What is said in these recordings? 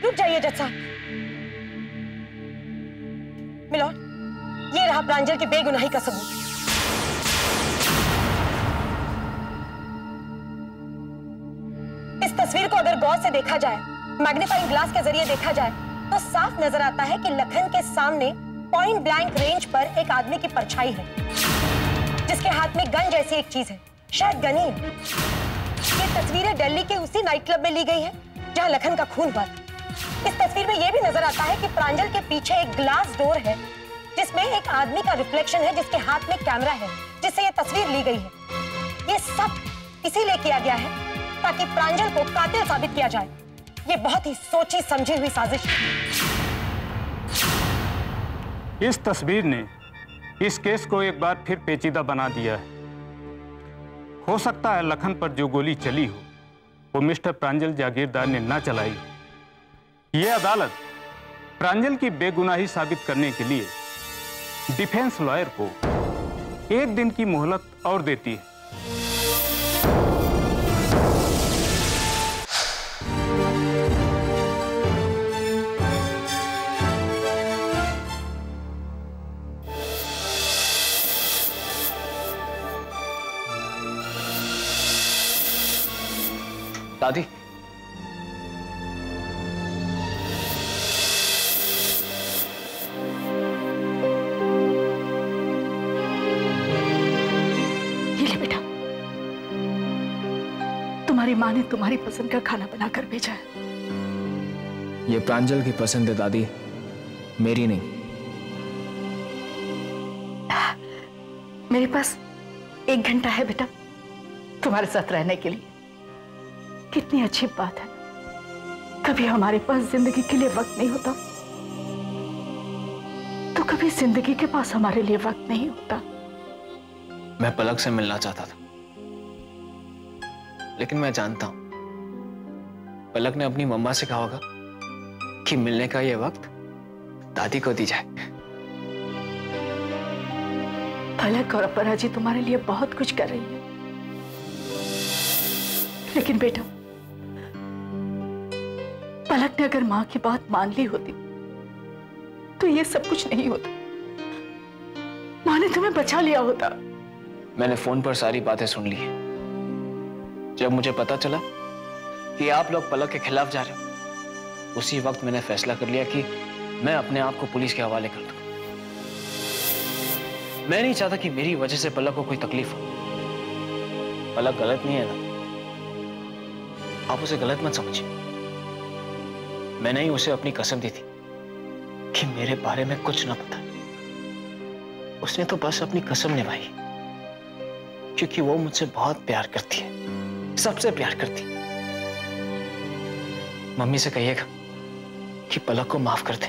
रुक जाइए जज साहब। मिलॉर्ड, ये रहा प्रांजल की बेगुनाही का सबूत। इस तस्वीर को अगर गौर से देखा जाए, मैग्नीफाइंग ग्लास के जरिए देखा जाए, तो साफ नजर आता है कि लखन के सामने पॉइंट ब्लैंक रेंज पर एक आदमी की परछाई है, जिसके हाथ में गन जैसी एक चीज है, शायद गनी। ये तस्वीरें दिल्ली के उसी नाइट क्लब में ली गई है जहां लखन का खून हुआ था। इस तस्वीर में यह भी नजर आता है कि प्रांजल के पीछे एक ग्लास डोर है, जिसमें एक आदमी का रिफ्लेक्शन है, जिसके हाथ में कैमरा है, जिससे यह तस्वीर ली गई है। ये सब इसीलिए किया गया है ताकि प्रांजल को कातिल साबित किया जाए। ये बहुत ही सोची समझी हुई साजिश है। इस तस्वीर ने इस केस को एक बार फिर पेचीदा बना दिया है। हो सकता है लखन पर जो गोली चली हो वो मिस्टर प्रांजल जागीरदार ने ना चलाई। ये अदालत प्रांजल की बेगुनाही साबित करने के लिए डिफेंस लॉयर को 1 दिन की मोहलत और देती है। दादी, ये ले बेटा, तुम्हारी माँ ने तुम्हारी पसंद का खाना बनाकर भेजा है। ये प्रांजल की पसंद है दादी, मेरी नहीं। मेरे पास 1 घंटा है बेटा तुम्हारे साथ रहने के लिए। कितनी अच्छी बात है, कभी हमारे पास जिंदगी के लिए वक्त नहीं होता तो कभी जिंदगी के पास हमारे लिए वक्त नहीं होता। मैं पलक से मिलना चाहता था, लेकिन मैं जानता हूं पलक ने अपनी मम्मा से कहा होगा कि मिलने का यह वक्त दादी को दी जाए। पलक और अपरा जी तुम्हारे लिए बहुत कुछ कर रही है, लेकिन बेटा पलक ने अगर मां की बात मान ली होती तो ये सब कुछ नहीं होता। मां ने तुम्हें बचा लिया होता। मैंने फोन पर सारी बातें सुन ली हैं। जब मुझे पता चला कि आप लोग पलक के खिलाफ जा रहे हो, उसी वक्त मैंने फैसला कर लिया कि मैं अपने आप को पुलिस के हवाले कर दूं। मैं नहीं चाहता कि मेरी वजह से पलक को कोई तकलीफ हो। पलक गलत नहीं है ना, आप उसे गलत मत समझिए। मैंने ही उसे अपनी कसम दी थी कि मेरे बारे में कुछ ना पता। उसने तो बस अपनी कसम निभाई, क्योंकि वो मुझसे बहुत प्यार करती है, सबसे प्यार करती है। मम्मी से कहिएगा कि पलक को माफ कर दे।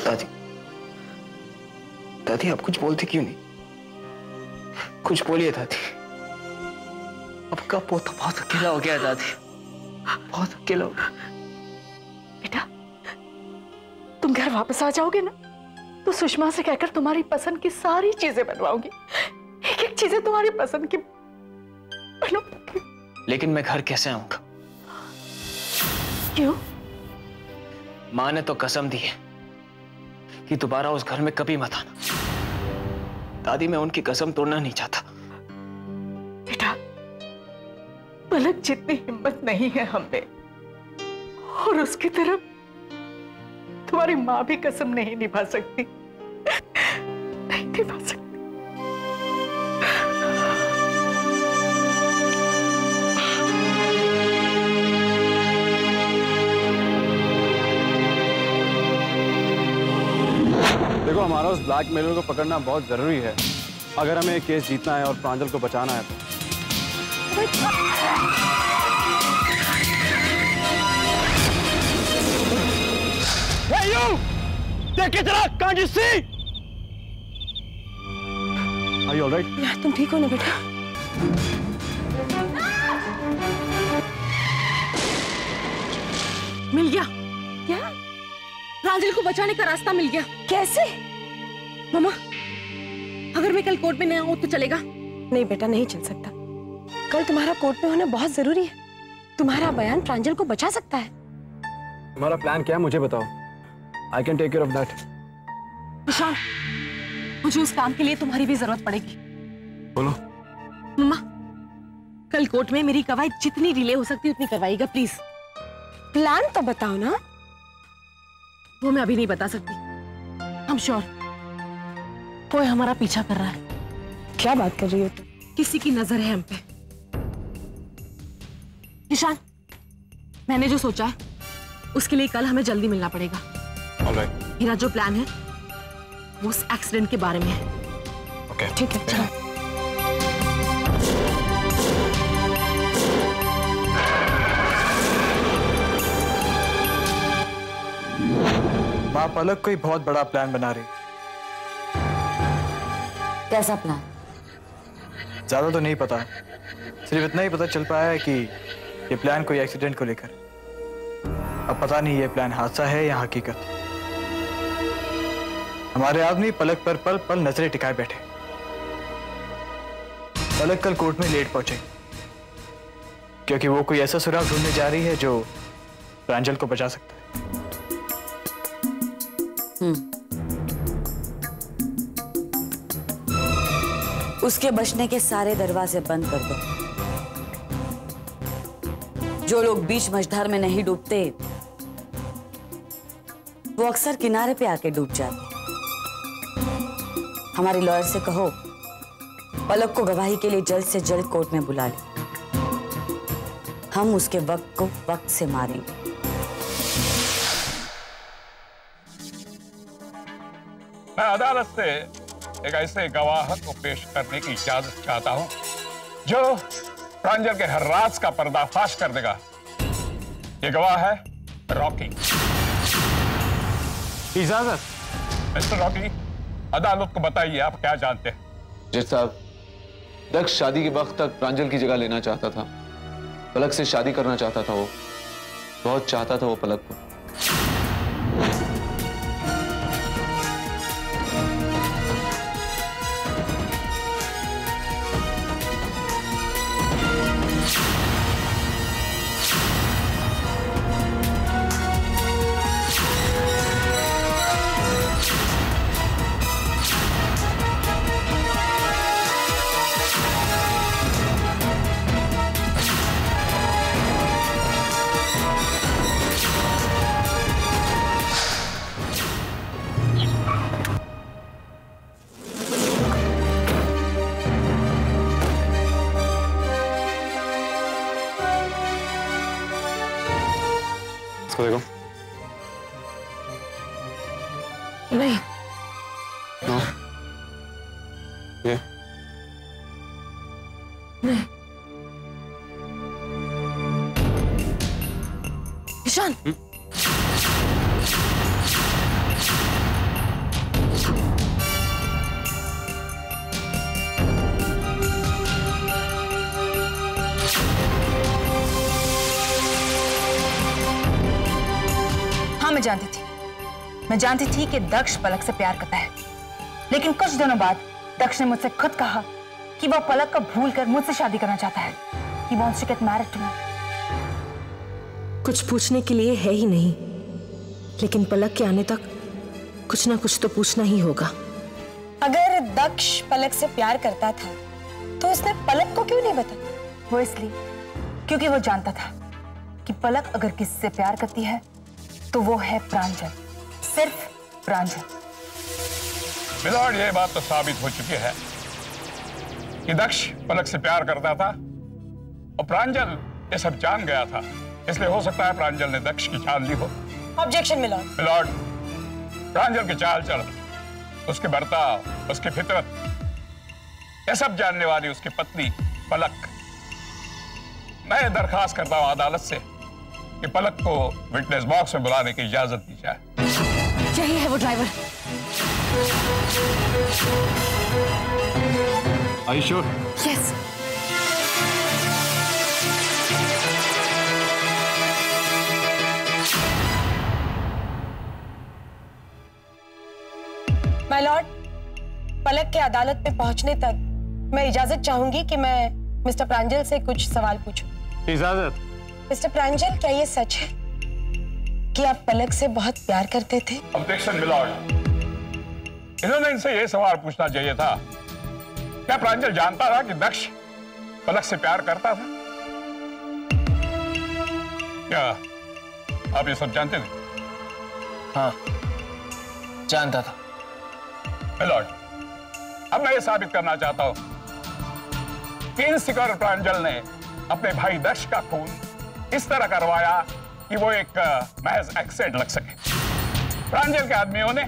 दादी, दादी आप कुछ बोलते क्यों नहीं? कुछ बोलिए दादी। अब का पोता बहुत अकेला हो गया है दादी, बहुत अकेला हो गया। बेटा तुम घर वापस आ जाओगे ना, तो सुषमा से कहकर तुम्हारी पसंद की सारी चीजें बनवाऊंगी। एक एक चीजें तुम्हारी पसंद की बनवाऊंगी। लेकिन मैं घर कैसे आऊंगा? क्यों? मां ने तो कसम दी है कि दोबारा उस घर में कभी मत आना। दादी मैं उनकी कसम तोड़ना नहीं चाहता। बेटा पलक जितनी हिम्मत नहीं है हम में, और उसकी तरफ तुम्हारी मां भी कसम नहीं निभा सकती, नहीं निभा सकती। देखो हमारा उस ब्लैकमेलर को पकड़ना बहुत जरूरी है, अगर हमें ये केस जीतना है और प्रांजल को बचाना है तो। Hey you! Take it up! Can't you see? Are you all right? यार तुम ठीक हो ना बेटा? मिल गया क्या? प्रांजल को बचाने का रास्ता मिल गया। कैसे? मामा, अगर मैं कल कोर्ट में न आऊं तो चलेगा? नहीं बेटा, नहीं चल सकता। कल तुम्हारा कोर्ट में होना बहुत जरूरी है। तुम्हारा बयान प्रांजल को बचा सकता है। तुम्हारा प्लान क्या है मुझे बताओ। I can take care of that. Ishaan, मुझे उस काम के लिए तुम्हारी भी जरूरत पड़ेगी। बोलो। मम्मा, कल कोर्ट में मेरी गवाही जितनी डिले हो सकती है उतनी करवाइएगा प्लीज। प्लान तो बताओ ना। वो मैं अभी नहीं बता सकती। हम श्योर कोई हमारा पीछा कर रहा है। क्या बात कर रही हो तुम? किसी की नजर है हम पे। ईशान, मैंने जो सोचा है उसके लिए कल हमें जल्दी मिलना पड़ेगा। ऑलराइट। मेरा जो प्लान है वो उस एक्सीडेंट के बारे में है। ओके, ठीक है, चलो। माँ पलक कोई बहुत बड़ा प्लान बना रही। कैसा प्लान? ज्यादा तो नहीं पता, सिर्फ इतना ही पता चल पाया है कि ये प्लान कोई एक्सीडेंट को लेकर। अब पता नहीं ये प्लान हादसा है या हकीकत। हमारे आदमी पलक पर पल पल नजरें टिकाए बैठे। पलक कल कोर्ट में लेट पहुंचे क्योंकि वो कोई ऐसा सुराग ढूंढने जा रही है जो प्रांजल को बचा सकता है। उसके बचने के सारे दरवाजे बंद कर दो। जो लोग बीच मझधार में नहीं डूबते वो अक्सर किनारे पे आके डूब जाते। हमारे लॉयर से कहो पलक को गवाही के लिए जल्द से जल्द कोर्ट में बुला ले। हम उसके वक्त को वक्त से मारेंगे। मैं अदालत से एक ऐसे गवाह को पेश करने की इजाजत चाहता हूं जो प्रांजल के हर राज का पर्दाफाश कर देगा। ये गवाह है रॉकी। इजाजत। मिस्टर रॉकी, अदालत को बताइए आप क्या जानते हैं। जज साहब, दक्ष शादी के वक्त तक प्रांजल की जगह लेना चाहता था। पलक से शादी करना चाहता था। वो बहुत चाहता था वो पलक को। देखो। नहीं। नो। ये नहीं। ईशान। मैं जानती थी कि दक्ष पलक से प्यार करता है, लेकिन कुछ दिनों बाद दक्ष ने मुझसे खुद कहा कि वह पलक को भूलकर मुझसे शादी करना चाहता है। He wants to get married to me. कुछ पूछने के लिए है ही नहीं, लेकिन पलक के आने तक कुछ ना कुछ तो पूछना ही होगा। अगर दक्ष पलक से प्यार करता था तो उसने पलक को क्यों नहीं बताया? वो इसलिए क्योंकि वो जानता था कि पलक अगर किसी से प्यार करती है तो वो है प्रांजल, सिर्फ प्रांजल। मिलॉर्ड, ये बात तो साबित हो चुकी है कि दक्ष पलक से प्यार करता था और प्रांजल ये सब जान गया था। इसलिए हो सकता है प्रांजल ने दक्ष की चाल ली हो। Objection milord. मिलॉर्ड, प्रांजल की चाल चल, उसके बर्ताव, उसकी फितरत, ये सब जानने वाली उसकी पत्नी पलक। मैं दरखास्त करता हूं अदालत से कि पलक को विटनेस बॉक्स में बुलाने की इजाजत दी जाए। यही है वो driver. Are you sure? Yes. My lord, पलक के अदालत में पहुंचने तक मैं इजाजत चाहूंगी कि मैं मिस्टर प्रांजल से कुछ सवाल पूछूं। इजाजत। मिस्टर प्रांजल, क्या ये सच है कि आप पलक से बहुत प्यार करते थे? ऑब्जेक्शन मिलॉर्ड, इन्होंने इनसे यह सवाल पूछना चाहिए था, क्या प्रांजल जानता था कि दक्ष पलक से प्यार करता था? क्या आप ये सब जानते थे? हाँ, जानता था। मिलॉर्ड, अब मैं ये साबित करना चाहता हूं कि इंस्पेक्टर प्रांजल ने अपने भाई दक्ष का खून इस तरह करवाया कि वो एक महज एक्सीडेंट लग सके। प्रांजल के आदमियों ने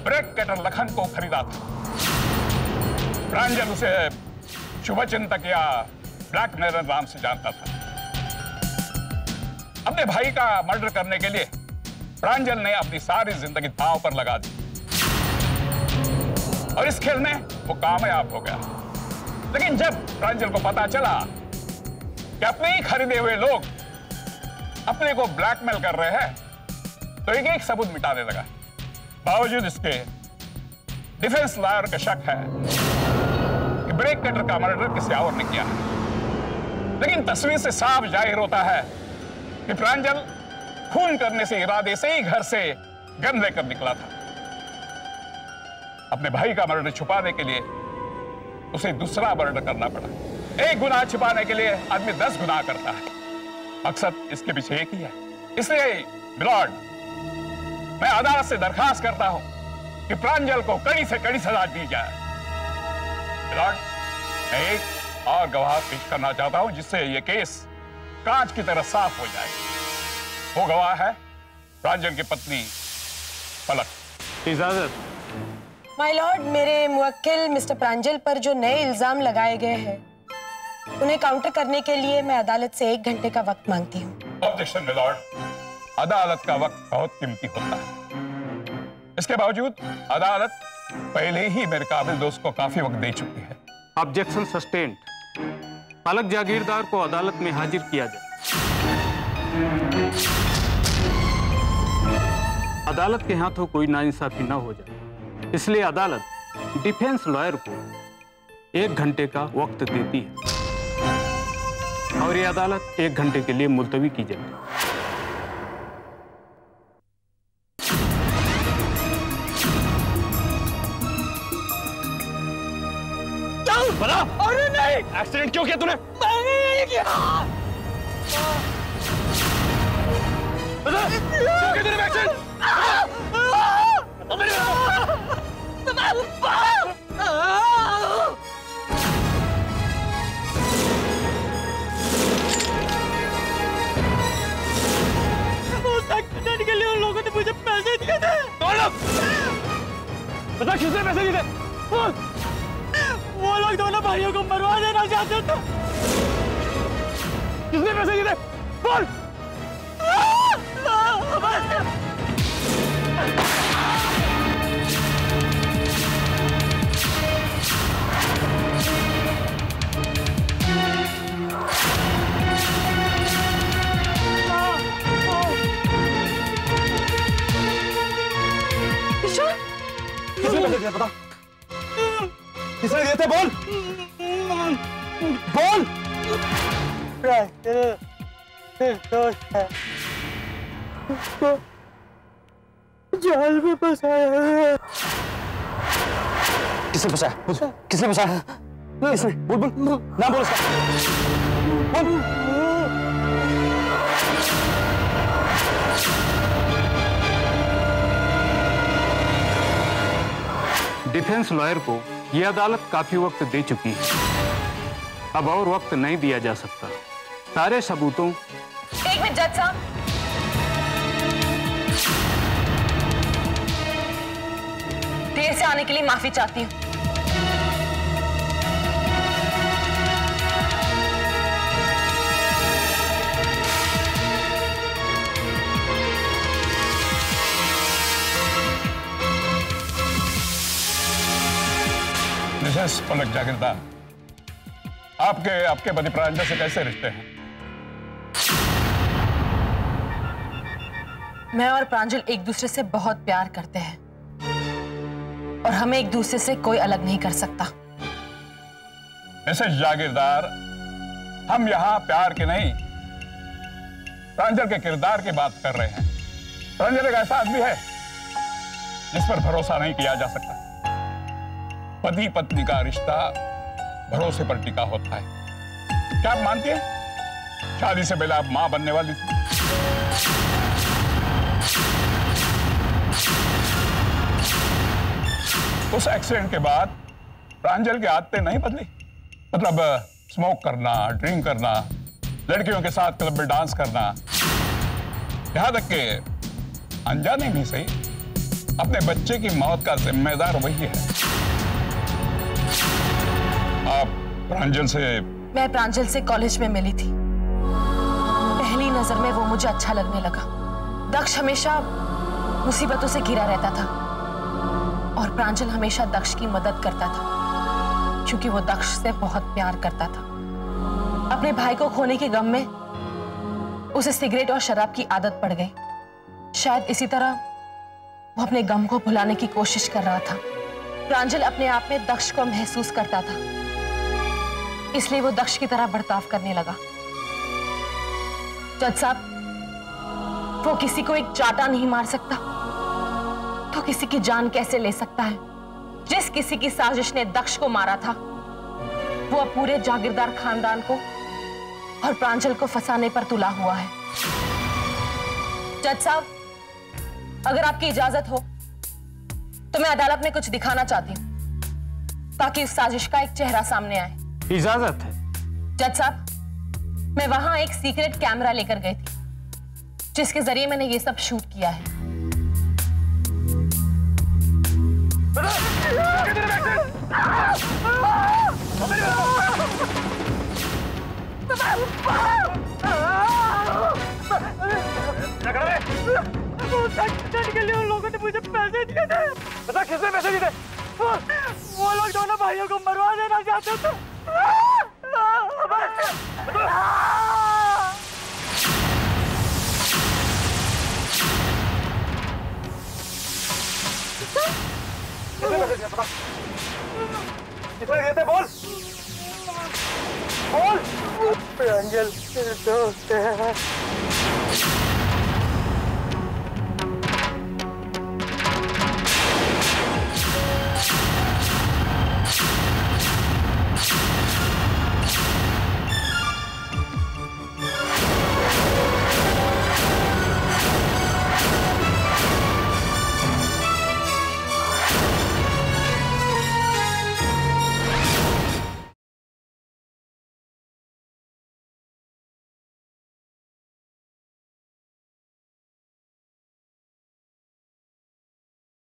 ब्रेक कटर लखन को खरीदा था। प्रांजल उसे शुभचिंतक या ब्लैकमेलर नाम से जानता था। अपने भाई का मर्डर करने के लिए प्रांजल ने अपनी सारी जिंदगी दांव पर लगा दी और इस खेल में वो कामयाब हो गया। लेकिन जब प्रांजल को पता चला कि अपने ही खरीदे हुए लोग अपने को ब्लैकमेल कर रहे हैं, तो एक एक सबूत मिटाने लगा। बावजूद इसके डिफेंस लॉयर का शक है कि ब्रेक कटर का मर्डर किसी और ने किया है। लेकिन तस्वीर से साफ जाहिर होता है कि प्रांजल खून करने से इरादे से ही घर से गन लेकर निकला था। अपने भाई का मर्डर छुपाने के लिए उसे दूसरा मर्डर करना पड़ा। एक गुनाह छिपाने के लिए आदमी 10 गुनाह करता है। मकसद इसके पीछे एक ही है। इसलिए मिलॉर्ड, मैं अदालत से दरखास्त करता हूं कि प्रांजल को कड़ी से कड़ी सजा दी जाए। मिलॉर्ड, मैं एक और गवाह पेश करना चाहता हूं जिससे यह केस कांच की तरह साफ हो जाए। वो गवाह है प्रांजल की पत्नी पलक। इजाजत। माय लॉर्ड, मेरे मुवक्किल मिस्टर प्रांजल पर जो नए इल्जाम लगाए गए हैं उन्हें काउंटर करने के लिए मैं अदालत से 1 घंटे का वक्त मांगती हूँ। ऑब्जेक्शन मिलॉर्ड, अदालत का वक्त बहुत कीमती होता है। इसके बावजूद अदालत पहले ही मेरे काबिल दोस्त को काफी वक्त दे चुकी है। Objection sustained. पलक जागीरदार को अदालत में हाजिर किया जाए। अदालत के हाथों कोई नाइंसाफी न हो जाए, इसलिए अदालत डिफेंस लॉयर को 1 घंटे का वक्त देती है और ये अदालत 1 घंटे के लिए मुलतवी की जाती है। बता। अरे नहीं, एक्सीडेंट क्यों किया तूने? मैंने नहीं किया। बता, क्यों किया तूने एक्सीडेंट? एक्सीडेंट के लिए उन लोगों ने मुझे पैसे दिए थे। बता, किसने पैसे दिए थे? वो लोग दोनों भाइयों को मरवा देना चाहते थे। किसने पैसे दिए थे? बोल। किसने पैसे दिए? बता, किसने दिए थे? बोल बोल। जाल में फंसाया है। किसने फंसाया? किसने फंसाया? किसने? बोल बोल, नाम बोल उसका। बोल। डिफेंस लॉयर को यह अदालत काफी वक्त दे चुकी है। अब और वक्त नहीं दिया जा सकता। सारे सबूतों। 1 मिनट जज साहब। देर से आने के लिए माफी चाहती हूँ। मिसेस पलक जागीरदार, आपके पति प्रांजल से कैसे रिश्ते हैं? मैं और प्रांजल एक दूसरे से बहुत प्यार करते हैं और हमें एक दूसरे से कोई अलग नहीं कर सकता। मिसेस जागीरदार, हम यहां प्यार के नहीं, प्रांजल के किरदार की बात कर रहे हैं। प्रांजल एक ऐसा आदमी है जिस पर भरोसा नहीं किया जा सकता। पति पत्नी का रिश्ता भरोसे पर टिका होता है। क्या आप मानती हैं? शादी से पहले आप मां बनने वाली थी। उस एक्सीडेंट के बाद प्रांजल की आदतें नहीं बदली। मतलब स्मोक करना, ड्रिंक करना, लड़कियों के साथ क्लब में डांस करना, यहां तक कि अनजाने भी सही अपने बच्चे की मौत का जिम्मेदार वही है। आप प्रांजल से? मैं प्रांजल से कॉलेज में मिली थी। पहली नजर में वो मुझे अच्छा लगने लगा। दक्ष हमेशा मुसीबतों से घिरा रहता था और प्रांजल हमेशा दक्ष की मदद करता था क्योंकि वो दक्ष से बहुत प्यार करता था। अपने भाई को खोने के गम में उसे सिगरेट और शराब की आदत पड़ गई। शायद इसी तरह वो अपने गम को भुलाने की कोशिश कर रहा था। प्रांजल अपने आप में दक्ष को महसूस करता था, इसलिए वो दक्ष की तरह बर्ताव करने लगा। जज साहब, वो किसी को एक चाटा नहीं मार सकता तो किसी की जान कैसे ले सकता है? जिस किसी की साजिश ने दक्ष को मारा था वो अब पूरे जागीरदार खानदान को और प्रांजल को फंसाने पर तुला हुआ है। जज साहब, अगर आपकी इजाजत हो तो मैं अदालत में कुछ दिखाना चाहती हूं ताकि उस साजिश का एक चेहरा सामने आए। इजाजत है? जज साहब, मैं वहां एक सीक्रेट कैमरा लेकर गई थी जिसके जरिए मैंने ये सब शूट किया है। के लिए उन लोगों ने मुझे पैसे दिए थे। पता किसने पैसे दिए थे? वो लोग दोनों भाइयों को मरवा देना चाहते थे। कितने देते? बोल बोल। प्रांजल दोस्त है।